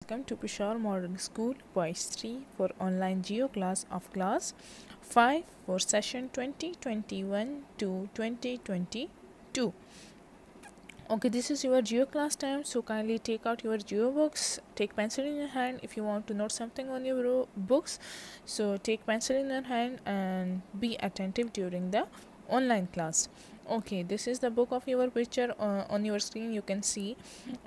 welcome to Peshawar Modern School Voice 3 for online geo class of class 5 for session 2021 to 2022. Okay, this is your geo class time, so kindly take out your geo books, take pencil in your hand if you want to note something on your books. So take pencil in your hand and be attentive during the online class. Okay, this is the book of your picture on your screen, you can see.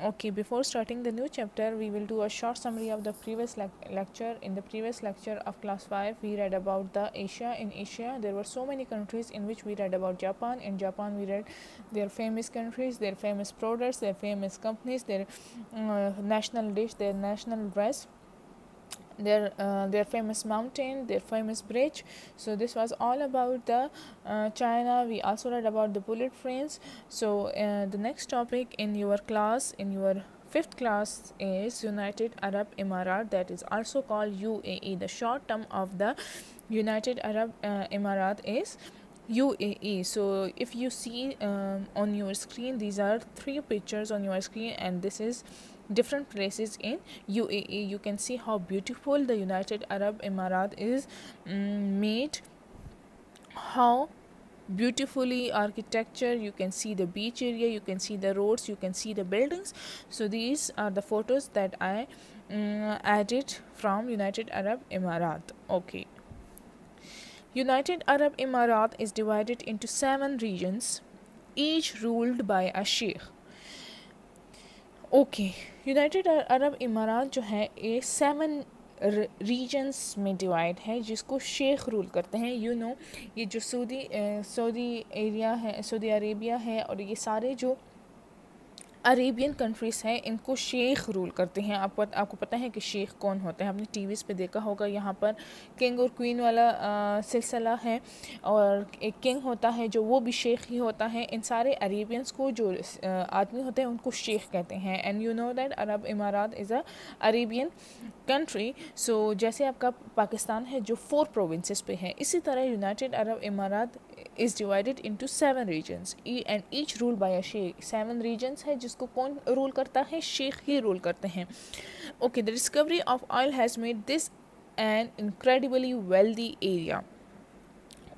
Okay, before starting the new chapter, we will do a short summary of the previous lecture. In the previous lecture of class 5, we read about the Asia. In Asia, there were so many countries in which we read about Japan. In Japan, we read their famous countries, their famous products, their famous companies, their national dish, their national dress, their famous mountain, their famous bridge. So this was all about the China. We also read about the bullet trains. So the next topic in your class, in your fifth class, is United Arab Emirates, that is also called UAE. The short term of the United Arab Emirates is UAE. So if you see on your screen, these are three pictures on your screen, and this is different places in UAE. You can see how beautiful the United Arab Emirates is made, how beautifully architecture. You can see the beach area, you can see the roads, you can see the buildings. So these are the photos that I added from United Arab Emirates. Okay, United Arab Emirates is divided into 7 regions, each ruled by a sheikh. Okay, United Arab इमारात जो है ये 7 regions में divide है, जिसको Sheikh rule करते हैं. ये जो सऊदी एरिया है, सऊदी अरेबिया है, और ये सारे जो अरेबियन कंट्रीज़ हैं, इनको शेख रूल करते हैं. आपको पता है कि शेख कौन होते हैं, आपने टीवीज़ पे देखा होगा. यहाँ पर किंग और क्वीन वाला सिलसिला है, और एक किंग होता है जो वो भी शेख ही होता है. इन सारे अरेबियंस को जो आदमी होते हैं उनको शेख कहते हैं. And you know that Arab इमारात is a Arabian country. So जैसे आपका पाकिस्तान है जो 4 प्रोविंसेस पे है, इसी तरह यूनाइटेड अरब इमारात is divided into 7 regions and each ruled by a sheikh. 7 regions है जिसको कौन रूल करता है, शेख ही रूल करते हैं. Okay, the discovery of oil has made this an incredibly wealthy area.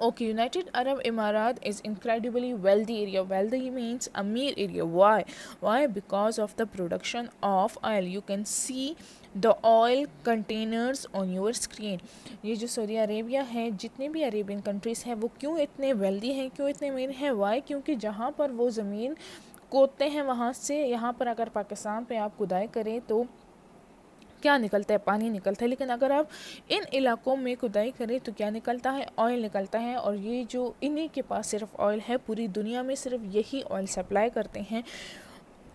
Okay, United Arab Emirates is incredibly wealthy area. Wealthy means Amir area. Why? Because of the production of oil. You can see the oil containers on your screen. ये जो Saudi Arabia है, जितने भी Arabian countries हैं, वो क्यों इतने wealthy हैं, क्यों इतने अमीर हैं? वाई? क्योंकि जहाँ पर वो ज़मीन कोतते हैं, वहाँ से यहाँ पर अगर पाकिस्तान पे आप खुदाई करें तो क्या निकलता है? पानी निकलता है. लेकिन अगर आप इन इलाकों में खुदाई करें तो क्या निकलता है? ऑयल निकलता है. और ये जो इन्हीं के पास सिर्फ ऑयल है, पूरी दुनिया में सिर्फ यही ऑयल सप्लाई करते हैं.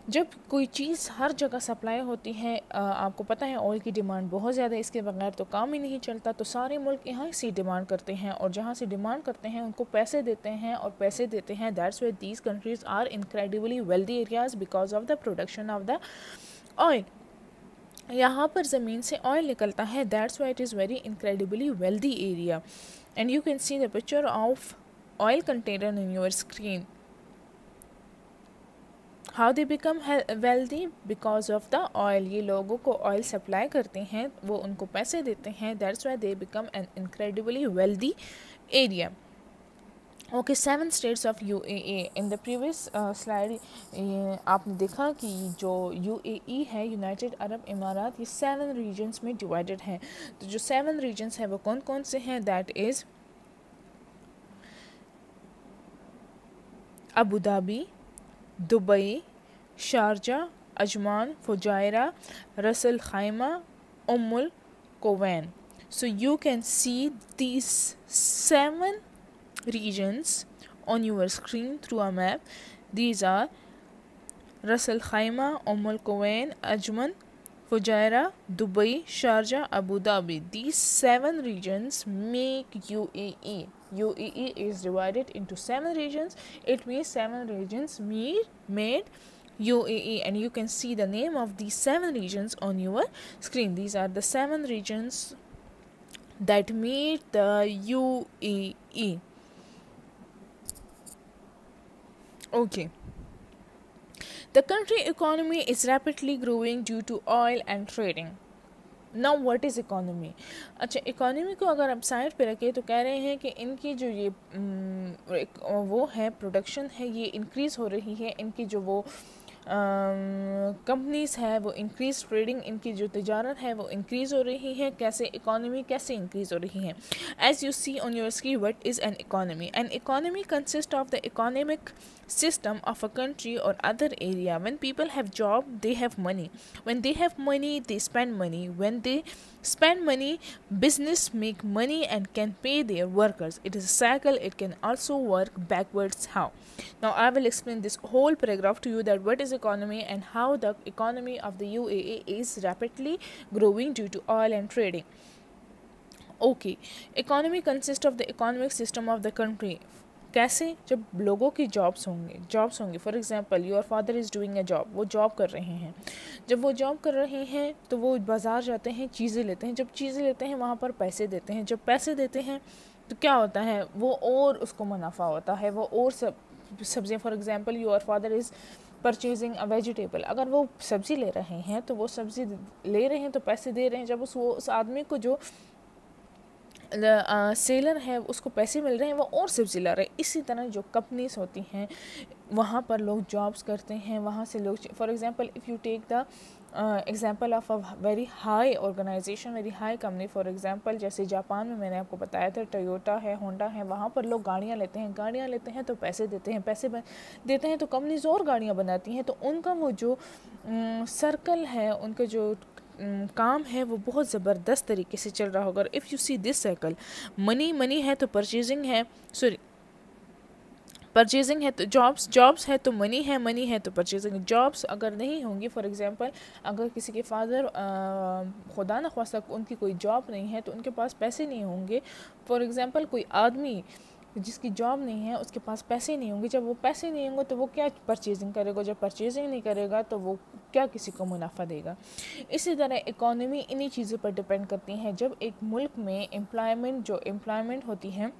जब कोई चीज़ हर जगह सप्लाई होती है, आपको पता है ऑयल की डिमांड बहुत ज़्यादा है, इसके बगैर तो काम ही नहीं चलता. तो सारे मुल्क यहाँ से डिमांड करते हैं, और जहाँ से डिमांड करते हैं उनको पैसे देते हैं, और पैसे देते हैं. That's why these countries are incredibly wealthy areas because of the production of the oil. यहाँ पर ज़मीन से ऑयल निकलता है. That's why it is very incredibly wealthy area. And you can see the picture of oil container in your screen. How they become wealthy? Because of the oil. ये लोगों को oil supply करते हैं, वो उनको पैसे देते हैं. That's why they become an incredibly wealthy area. Okay, 7 states of UAE. In the previous slide आपने देखा कि जो यूएई है, यूनाइटेड अरब इमारात, ये 7 रीजन्स में डिवाइडेड है. तो जो 7 रीजन्स हैं वो कौन कौन से हैं? That is Abu Dhabi, Dubai, Sharjah, Ajman, Fujairah, Ras al Khaimah, Umm al Quwain. So you can see these 7 regions on your screen through a map. These are Ras Al Khaimah, Al Quwain, Ajman, Fujairah, Dubai, Sharjah, Abu Dhabi. These 7 regions make UAE. UAE is divided into 7 regions. It means 7 regions made UAE, and you can see the name of these 7 regions on your screen. These are the 7 regions that made the UAE. Okay, The country economy is rapidly growing due to oil and trading. Now what is economy. अच्छा, economy को अगर आप side पे रखें तो कह रहे हैं कि इनकी जो ये वो है प्रोडक्शन है ये इंक्रीज़ हो रही है, इनकी जो वो कंपनीज़ है वो इंक्रीज़, ट्रेडिंग इनकी जो तिजारत है वो इंक्रीज़ हो रही है। कैसे इकोनॉमी कैसे इंक्रीज़ हो रही है? As you see on your screen, what is an economy? An economy consist of the economic system of a country or other area. When people have job, they have money. When they have money, they spend money. When they spend money, business make money and can pay their workers. It is a cycle. It can also work backwards. How? Now I will explain this whole paragraph to you, that what is economy and how the economy of the UAE is rapidly growing due to oil and trading. Okay, economy consists of the economic system of the country. कैसे? जब लोगों की jobs होंगी for example your father is doing a job, वो job कर रहे हैं। जब वो जॉब कर रहे हैं तो वो बाज़ार जाते हैं, चीज़ें लेते हैं। जब चीज़ें लेते हैं वहाँ पर पैसे देते हैं। जब पैसे देते हैं तो क्या होता है, वो और उसको मुनाफा होता है, वो और सब्जियाँ, for example your father is purchasing a vegetable, अगर वो सब्ज़ी ले रहे हैं तो वो सब्ज़ी ले रहे हैं तो पैसे दे रहे हैं। जब उस आदमी को जो सेलर है उसको पैसे मिल रहे हैं, वो और सब्ज़ी ला रहे हैं। इसी तरह जो कंपनीज होती हैं वहाँ पर लोग जॉब्स करते हैं, वहाँ से लोग, for example if you take the example of a very high organization, very high company, for example जैसे जापान में मैंने आपको बताया था टोयोटा है, होंडा है, वहाँ पर लोग गाड़ियाँ लेते हैं तो पैसे देते हैं, देते हैं तो कंपनीज और गाड़ियाँ बनाती हैं। तो उनका वो जो सर्कल है, उनका जो काम है वो बहुत ज़बरदस्त तरीके से चल रहा होगा। If you see this circle, money है तो परचेजिंग है, परचेजिंग है तो जॉब्स है तो मनी है तो परचेजिंग। जॉब्स अगर नहीं होंगी, फॉर एग्जांपल अगर किसी के फादर खुदा न ख्वास्ता उनकी कोई जॉब नहीं है तो उनके पास पैसे नहीं होंगे। फॉर एग्जांपल कोई आदमी जिसकी जॉब नहीं है उसके पास पैसे नहीं होंगे। जब वो पैसे नहीं होंगे तो वो क्या परचेजिंग करेगा? जब परचेजिंग नहीं करेगा तो वो क्या किसी को मुनाफा देगा? इसी तरह इकोनॉमी इन्हीं चीज़ों पर डिपेंड करती है। जब एक मुल्क में एम्प्लॉयमेंट होती है,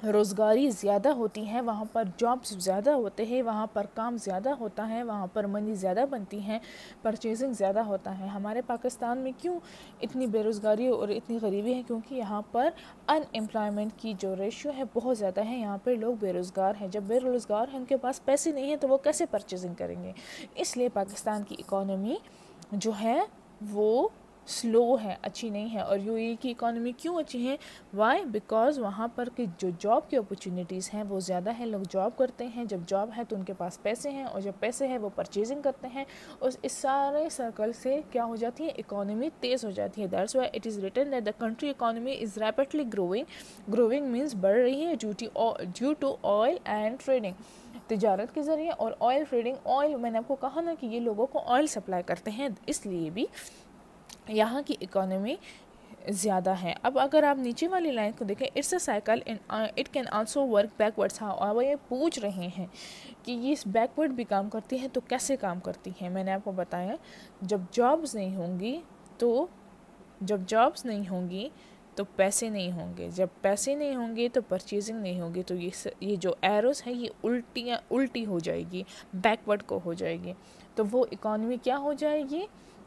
रोज़गारी ज़्यादा होती है, वहाँ पर जॉब्स ज़्यादा होते हैं, वहाँ पर काम ज़्यादा होता है, वहाँ पर मनी ज़्यादा बनती है, परचेजिंग ज़्यादा होता है। हमारे पाकिस्तान में क्यों इतनी बेरोज़गारी और इतनी गरीबी है? क्योंकि यहाँ पर अनएम्प्लॉयमेंट की जो रेशियो है बहुत ज़्यादा है, यहाँ पर लोग बेरोज़गार हैं। जब बेरोज़गार हैं, उनके पास पैसे नहीं हैं तो वो कैसे परचेजिंग करेंगे? इसलिए पाकिस्तान की इकॉनमी जो है वो स्लो है, अच्छी नहीं है। और यूएई की इकॉनमी क्यों अच्छी है? वाई? बिकॉज़ वहाँ पर की जो जॉब की अपॉर्चुनिटीज़ हैं वो ज़्यादा है, लोग जॉब करते हैं। जब जॉब है तो उनके पास पैसे हैं, और जब पैसे हैं वो परचेजिंग करते हैं, और इस सारे सर्कल से क्या हो जाती है? इकॉनमी तेज़ हो जाती है। That's why it is written that the country economy is rapidly growing means बढ़ रही है due to oil and trading, तिजारत के ज़रिए। और ऑयल ट्रेडिंग, ऑयल मैंने आपको कहा ना कि ये लोगों को ऑयल सप्लाई करते हैं, इसलिए भी यहाँ की इकोनॉमी ज़्यादा है। अब अगर आप नीचे वाली लाइन को देखें, it's a cycle it can also work backwards. How? अब ये पूछ रहे हैं कि ये इस बैकवर्ड भी काम करती है, तो कैसे काम करती है? मैंने आपको बताया जब जॉब्स नहीं होंगी तो पैसे नहीं होंगे, जब पैसे नहीं होंगे तो परचेजिंग नहीं होगी। तो ये जो एरोस है ये उल्टी हो जाएगी, बैकवर्ड को हो जाएगी, तो वो इकॉनमी क्या हो जाएगी?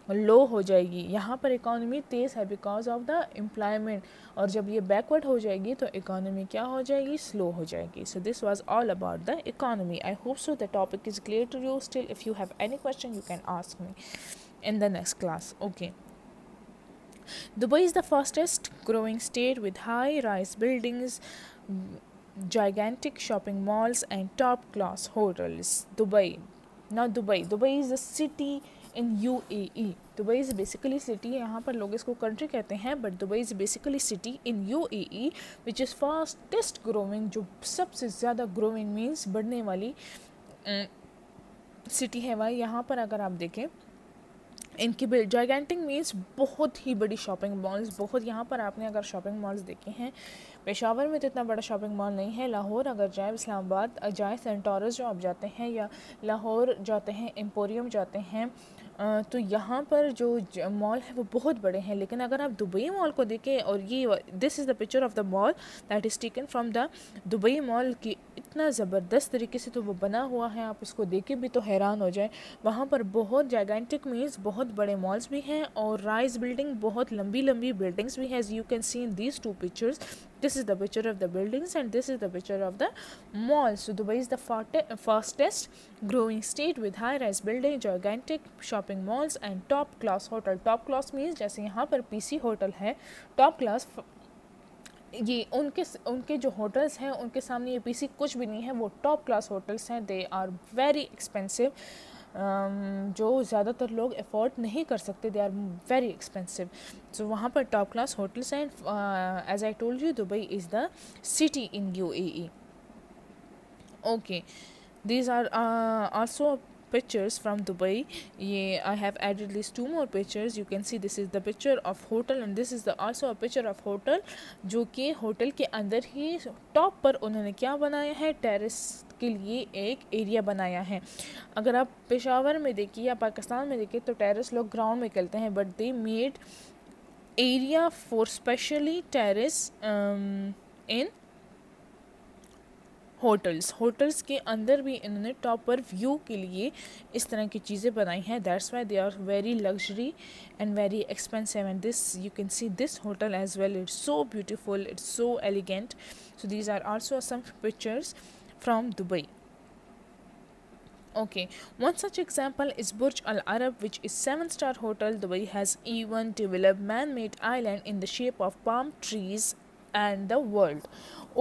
लो हो जाएगी। यहाँ पर इकॉनमी तेज़ है बिकॉज ऑफ द एम्प्लॉयमेंट, और जब ये बैकवर्ड हो जाएगी तो इकॉनमी क्या हो जाएगी? स्लो हो जाएगी। So this was all about the economy. I hope so the topic is clear to you. Still if you have any question you can ask me in the next class. Okay. Dubai is the fastest growing state with high-rise buildings, gigantic shopping malls and top-class hotels. Dubai. Now Dubai is a city in UAE. Dubai is basically city, यहाँ पर लोग इसको country कहते हैं, but Dubai is basically city in UAE which is fastest growing, जो सबसे ज़्यादा growing means बढ़ने वाली city है वह। यहाँ पर अगर आप देखें इनकी जाइगेंटिक मीन्स बहुत ही बड़ी शॉपिंग मॉल्स, बहुत। यहाँ पर आपने अगर शॉपिंग मॉल्स देखे हैं, पेशावर में तो इतना बड़ा शॉपिंग मॉल नहीं है। लाहौर अगर जाए, इस्लामाबाद जाए, सेंटोरस जो आप जाते हैं, या लाहौर जाते हैं, एम्पोरियम जाते हैं, तो यहाँ पर जो मॉल है वो बहुत बड़े हैं, लेकिन अगर आप दुबई मॉल को देखें, और ये this is the picture of the mall that is taken from the Dubai mall की, इतना ज़बरदस्त तरीके से तो वो बना हुआ है, आप इसको देखे भी तो हैरान हो जाए। वहाँ पर बहुत जाइगेंटिक मीन्स बहुत बड़े मॉल्स भी हैं, और राइज बिल्डिंग, बहुत लंबी लंबी बिल्डिंग्स भी हैं, as you can see in these two pictures. This is the picture of the buildings and this is the picture of the mall. So Dubai is the fastest growing state with high-rise building, gigantic shopping malls and top-class hotel. Top-class means जैसे यहाँ पर PC hotel है, top-class ये उनके जो hotels हैं उनके सामने ये PC कुछ भी नहीं है, वो टॉप क्लास होटल्स हैं. दे आर वेरी एक्सपेंसिव, जो ज़्यादातर लोग अफोर्ड नहीं कर सकते, they are very expensive. So वहाँ पर टॉप क्लास होटल्स हैं. As I told you, Dubai is the city in UAE. Okay, these are also pictures from Dubai. I have added at least 2 more pictures. You can see this is the picture of hotel and this is also a picture of hotel, जो कि hotel के अंदर ही top पर उन्होंने क्या बनाया है, terrace के लिए एक एरिया बनाया है. अगर आप पेशावर में देखिए या पाकिस्तान में देखिए तो टेरेस लोग ग्राउंड में खेलते हैं, but they made area for specially terrace in hotels के अंदर भी इन्होंने टॉप पर व्यू के लिए इस तरह की चीज़ें बनाई हैं. That's why they are very luxury and very expensive. And this you can see this hotel as well. It's so beautiful, it's so elegant. So these are also some pictures from Dubai. Okay, one such example is Burj Al Arab, which is 7-star hotel. Dubai has even developed man-made island in the shape of palm trees and the world.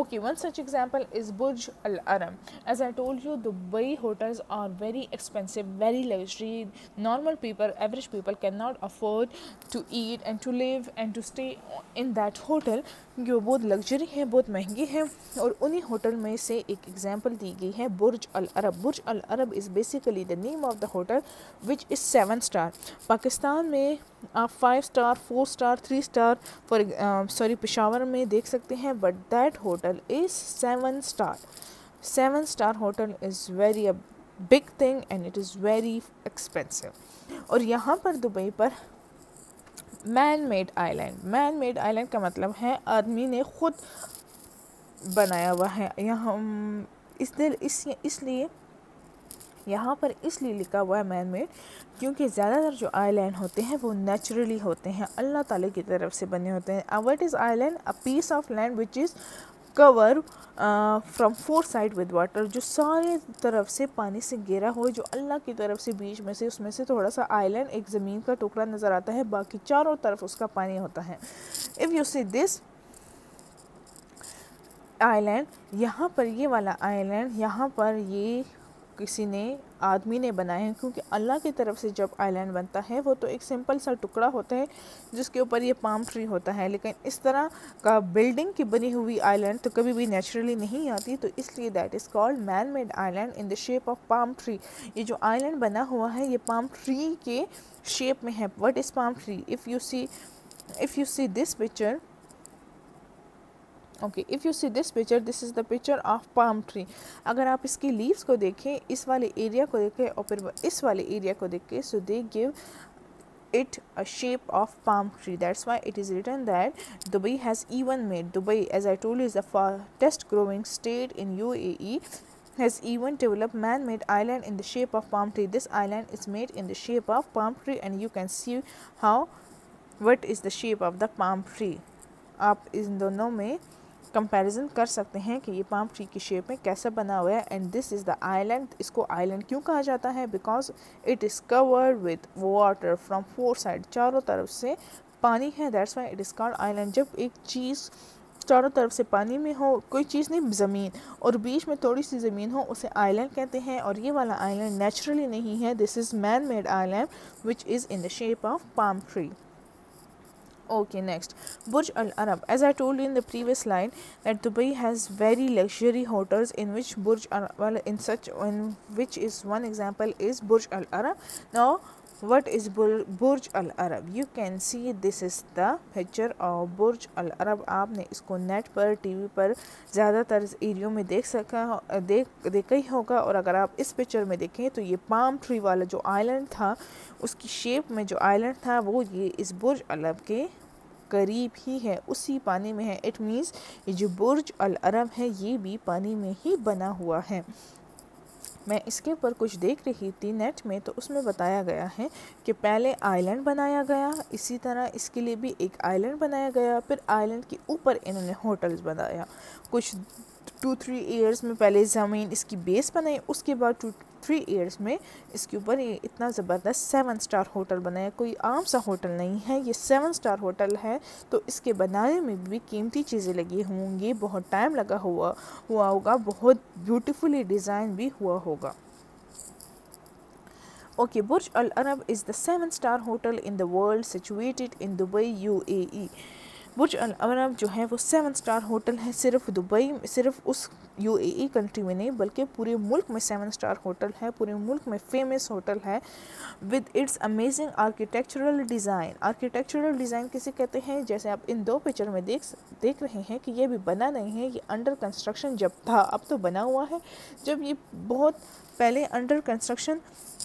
Okay, one such example is Burj Al Arab. As I told you, Dubai hotels are very expensive, very luxury. Normal people, average people cannot afford to eat and to live and to stay in that hotel, क्योंकि वो बहुत luxury है, बहुत महंगी है. और उन्हीं hotel में से एक एग्जांपल दी गई है Burj Al Arab. Burj Al Arab is basically the name of the hotel which is 7 star. Pakistan में आप 5 स्टार, 4 स्टार, 3 स्टार पेशावर में देख सकते हैं, but that hotel is 7 star. 7 star hotel is very a big thing and it is very expensive. और यहाँ पर Dubai पर मैन मेड आइलैंड का मतलब है आदमी ने खुद बनाया हुआ है. यहाँ इसलिए यहाँ पर इसलिए लिखा हुआ है मैन मेड, क्योंकि ज़्यादातर जो आइलैंड होते हैं वो नेचुरली होते हैं, अल्लाह ताला की तरफ से बने होते हैं. What is island? A piece of land which is cover from 4 side with water, जो सारे तरफ से पानी से घेरा हो, जो अल्लाह की तरफ से बीच में से उसमें से थोड़ा सा आइलैंड, एक ज़मीन का टुकड़ा नज़र आता है, बाकी चारों तरफ उसका पानी होता है. If you see this island, यहाँ पर ये वाला आइलैंड, यहाँ पर ये किसी ने आदमी ने बनाए हैं, क्योंकि अल्लाह की तरफ से जब आइलैंड बनता है वो तो एक सिंपल सा टुकड़ा होता है जिसके ऊपर ये पाम ट्री होता है, लेकिन इस तरह का बिल्डिंग की बनी हुई आइलैंड तो कभी भी नेचुरली नहीं आती. तो इसलिए that is called man made island in the shape of palm tree. ये जो आइलैंड बना हुआ है ये पाम ट्री के शेप में है. What is palm tree? If you see this picture, okay, if you see this picture, this is the picture of palm tree. अगर आप इसकी लीव्स को देखें, इस वाले एरिया को देखें और फिर इस वाले एरिया को देखें, so they give it a shape of palm tree. That's why it is written that Dubai has even made, Dubai, as I told you, is the fastest growing state in UAE, has even developed man-made island in the shape of palm tree. This island is made in the shape of palm tree and you can see what is the shape of the palm tree. आप इन दोनों में comparison कर सकते हैं कि ये palm tree की shape में कैसा बना हुआ है. And this is the island. इसको आइलैंड क्यों कहा जाता है? Because it is covered with water from 4 side, चारों तरफ से पानी है. That's why it is called island. जब एक चीज़ चारों तरफ से पानी में हो, कोई चीज़ नहीं ज़मीन, और बीच में थोड़ी सी ज़मीन हो, उसे आइलैंड कहते हैं. और ये वाला आइलैंड नेचुरली नहीं है. This is man made island which is in the shape of palm tree. Okay, next, Burj Al Arab. As I told you in the previous slide that Dubai has very luxury hotels, in which which is one example is Burj Al Arab. Now What is Burj Al Arab? You can see this is the picture of Burj Al Arab. आपने इसको net पर TV पर ज़्यादातर एरियो में देखा ही होगा। और अगर आप इस पिक्चर में देखें तो ये पाम ट्री वाला जो आइलैंड था, उसकी शेप में जो आइलैंड था वो ये इस बुर्ज अल अरब के करीब ही है, उसी पानी में है। इट मीन्स ये जो बुर्ज अल अरब है ये भी पानी में ही बना हुआ है। मैं इसके ऊपर कुछ देख रही थी नेट में, तो उसमें बताया गया है कि पहले आइलैंड बनाया गया, इसी तरह इसके लिए भी एक आइलैंड बनाया गया, फिर आइलैंड के ऊपर इन्होंने होटल्स बनाया। कुछ 2-3 ईयर्स में पहले ज़मीन इसकी बेस बनाई, उसके बाद 2-3 ईयर्स में इसके ऊपर ये इतना ज़बरदस्त 7 स्टार होटल बनाया। कोई आम सा होटल नहीं है, ये 7 स्टार होटल है। तो इसके बनाने में भी कीमती चीज़ें लगी होंगी, बहुत टाइम लगा हुआ होगा, बहुत ब्यूटीफुली डिज़ाइन भी हुआ होगा। Okay, Burj Al Arab is the 7-star hotel in the world situated in Dubai, UAE. Burj Al अरब जो है वो 7 स्टार होटल है। सिर्फ दुबई, सिर्फ उस यूएई कंट्री में नहीं बल्कि पूरे मुल्क में 7 स्टार होटल है, पूरे मुल्क में फेमस होटल है with its amazing architectural design. Architectural design किसे कहते हैं? जैसे आप इन दो पिक्चर में देख रहे हैं कि ये भी बना नहीं है, ये अंडर कंस्ट्रक्शन जब था, अब तो बना हुआ है। जब ये बहुत पहले अंडर कंस्ट्रक्शन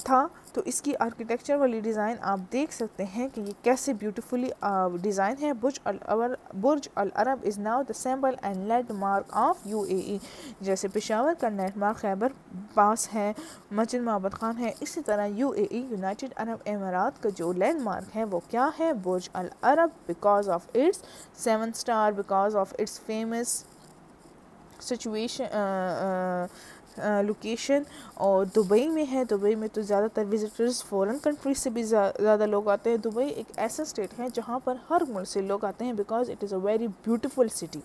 था तो इसकी आर्किटेक्चर वाली डिज़ाइन आप देख सकते हैं कि ये कैसे ब्यूटीफुली डिज़ाइन है। Burj Al Arab is now the symbol and landmark of UAE. जैसे पेशावर का लैंडमार्क खैबर पास है, मस्जिद मोहब्बत खान है, इसी तरह यूएई यूनाइटेड अरब अमीरात का जो लैंडमार्क है वो क्या है? Burj Al Arab, because of its 7 star, because of its famous situation location. और दुबई में है, दुबई में तो ज़्यादातर विज़िटर्स फ़ॉरेन कंट्री से भी ज़्यादा लोग आते हैं। दुबई एक ऐसा स्टेट है जहाँ पर हर मुल्क से लोग आते हैं, because it is a very beautiful city.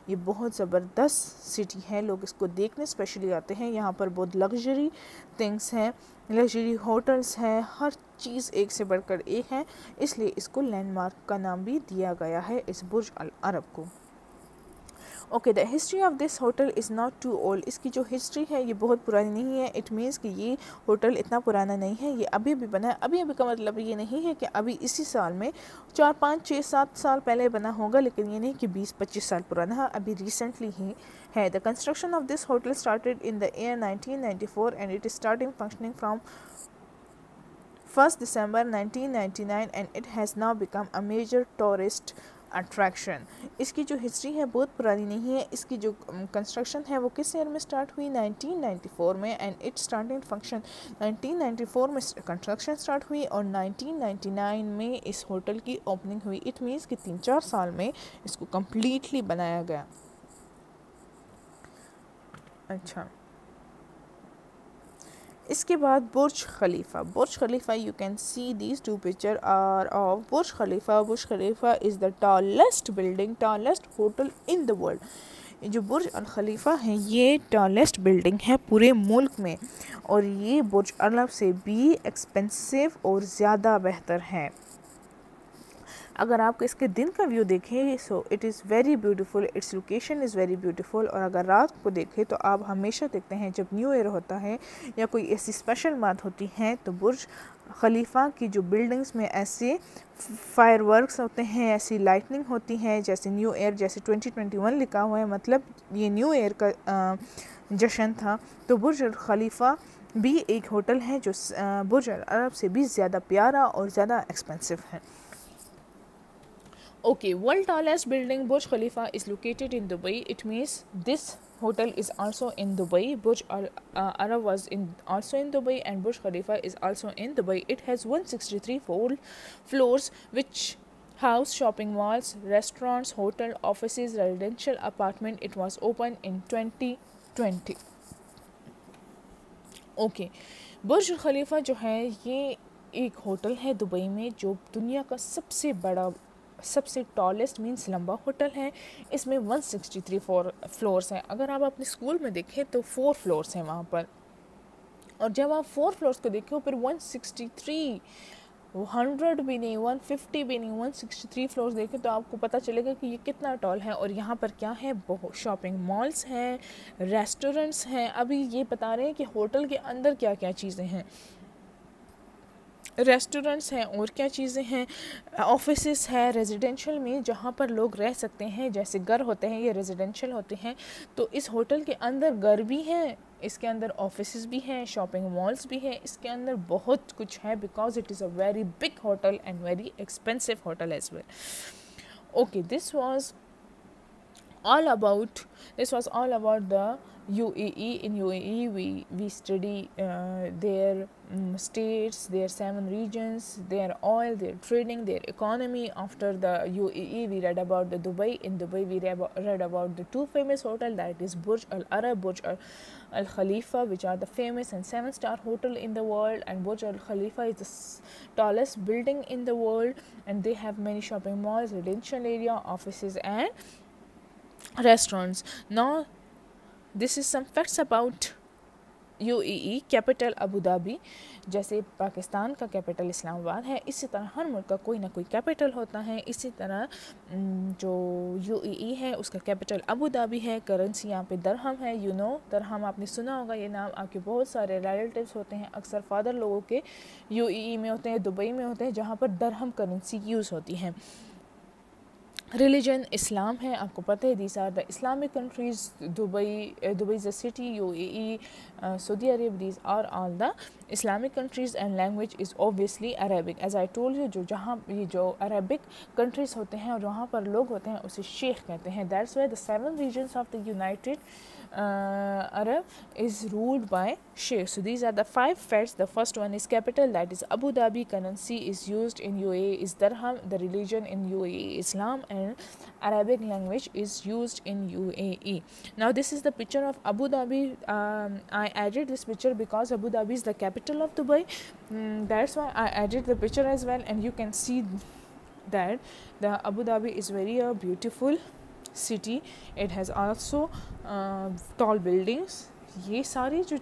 ये बहुत ज़बरदस्त सिटी है, लोग इसको देखने स्पेशली आते हैं। यहाँ पर बहुत लग्जरी थिंग्स हैं, लग्जरी होटल्स हैं, हर चीज़ एक से बढ़कर एक है, इसलिए इसको लैंडमार्क का नाम भी दिया गया है इस बुर्ज अल अरब को। Okay, the history of this hotel is not too old. इसकी जो हिस्ट्री है ये बहुत पुरानी नहीं है। इट मीन्स कि ये होटल इतना पुराना नहीं है, ये अभी भी बना है। अभी का मतलब ये नहीं है कि अभी इसी साल में 4, 5, 6, 7 साल पहले बना होगा, लेकिन ये नहीं कि 20-25 साल पुराना है, अभी रिसेंटली ही है। The construction of this hotel started in the year 1994 and it is starting functioning from 1 December 1999 and it has now become a major tourist attraction. इसकी जो हिस्ट्री है बहुत पुरानी नहीं है। इसकी जो कंस्ट्रक्शन है वो किस ईयर में स्टार्ट हुई? 1994 में। एंड इट स्टार्टेड फंक्शन 1994 में कंस्ट्रक्शन स्टार्ट हुई और 1999 में इस होटल की ओपनिंग हुई। इट मीन्स कि 3-4 साल में इसको कम्प्लीटली बनाया गया। अच्छा, इसके बाद Burj Khalifa. Burj Khalifa, you can see these 2 picture are of Burj Khalifa. Burj Khalifa is the tallest building, tallest hotel in the world. जो बुर्ज अल खलीफा है ये टॉलेस्ट बिल्डिंग है पूरे मुल्क में, और ये बुर्ज अरब से भी एक्सपेंसिव और ज़्यादा बेहतर है। अगर आप इसके दिन का व्यू देखें so it is very beautiful, its location is very beautiful. और अगर रात को देखें तो आप हमेशा देखते हैं जब न्यू ईयर होता है या कोई ऐसी स्पेशल बात होती है तो बुर्ज खलीफा की जो बिल्डिंग्स में ऐसे फायरवर्क्स होते हैं, ऐसी लाइटनिंग होती है, जैसे न्यू ईयर, जैसे 2021 लिखा हुआ है, मतलब ये न्यू ईयर का जश्न था। तो बुर्ज खलीफा भी एक होटल है जो बुर्ज अरब से भी ज़्यादा प्यारा और ज़्यादा एक्सपेंसिव है। Okay, world tallest building Burj Khalifa is located in Dubai. It means this hotel is also in Dubai. Burj Al Arab was also in Dubai, and Burj Khalifa is also in Dubai. It has 163 floors, which house shopping malls, restaurants, hotel, offices, residential apartment. It was opened in 2020. Okay, Burj Khalifa जो है ये एक hotel है Dubai में जो दुनिया का सबसे बड़ा, सबसे टॉलेस्ट मीन्स लंबा होटल है। इसमें 163 फ्लोर्स हैं। अगर आप अपने स्कूल में देखें तो 4 फ्लोर्स हैं वहाँ पर, और जब आप 4 फ्लोर्स को देखें फिर 163, 100 भी नहीं, 150 भी नहीं, 163 फ्लोर्स देखें तो आपको पता चलेगा कि ये कितना टॉल है। और यहाँ पर क्या है, बहुत शॉपिंग मॉल्स हैं, रेस्टोरेंट्स हैं। अभी ये बता रहे हैं कि होटल के अंदर क्या क्या चीज़ें हैं। रेस्टोरेंट्स हैं और क्या चीज़ें हैं, ऑफिसेस है रेजिडेंशियल में जहाँ पर लोग रह सकते हैं, जैसे घर होते हैं ये रेजिडेंशियल होते हैं, तो इस होटल के अंदर घर भी हैं, इसके अंदर ऑफिसेस भी हैं, शॉपिंग मॉल्स भी हैं, इसके अंदर बहुत कुछ है because it is a very big hotel and very expensive hotel as well. Okay, all about this was all about the UAE. In UAE we study their states, their 7 regions, their oil, their trading, their economy. After the UAE we read about the Dubai. In Dubai we read about the 2 famous hotel, that is Burj Al Arab, Burj Al Khalifa, which are the famous and 7-star hotel in the world, and Burj Al Khalifa is the tallest building in the world, and they have many shopping malls, residential area, offices and restaurants. Now this is some facts about UAE. Capital Abu Dhabi, जैसे पाकिस्तान का capital Islamabad है, इसी तरह हर मुल्क का कोई ना कोई कैपिटल होता है. इसी तरह जो UAE है उसका कैपिटल अबू धाबी है. करेंसी यहाँ पे दरहम है. दरहम आपने सुना होगा, ये नाम आपके बहुत सारे रिलेटिव्स होते हैं, अक्सर फादर लोगों के UAE में होते हैं, दुबई में होते हैं, जहाँ पर दरहम करेंसी यूज़ होती है. रिलीजन इस्लाम है, आपको पता है. These are the Islamic countries. Dubai is a city, UAE, Saudi Arab, these are all the Islamic countries. And language is obviously Arabic. As I told you, जो अरबिक कंट्रीज़ होते हैं और वहाँ पर लोग होते हैं उसे शेख कहते हैं. That's why the 7 regions of the United Arab is ruled by sheikh. So these are the 5 facts. The first one is capital, that is Abu Dhabi. Currency is used in UAE is dirham. The religion in UAE Islam, and Arabic language is used in UAE. Now this is the picture of Abu Dhabi. I added this picture because Abu Dhabi is the capital of Dubai. That's why I added the picture as well, and you can see that the Abu Dhabi is very beautiful city. It has also tall buildings. ये सारी जो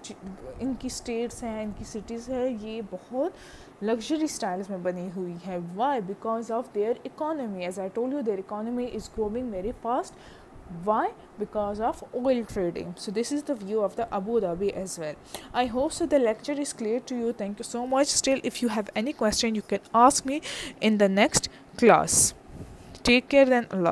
इनकी states हैं, इनकी cities है, ये बहुत luxury styles में बनी हुई है. Why? Because of their economy. As I told you, their economy is growing very fast. Why? Because of oil trading. So this is the view of the Abu Dhabi as well. I hope so the lecture is clear to you. Thank you so much. Still, if you have any question, you can ask me in the next class. Take care then. Allah.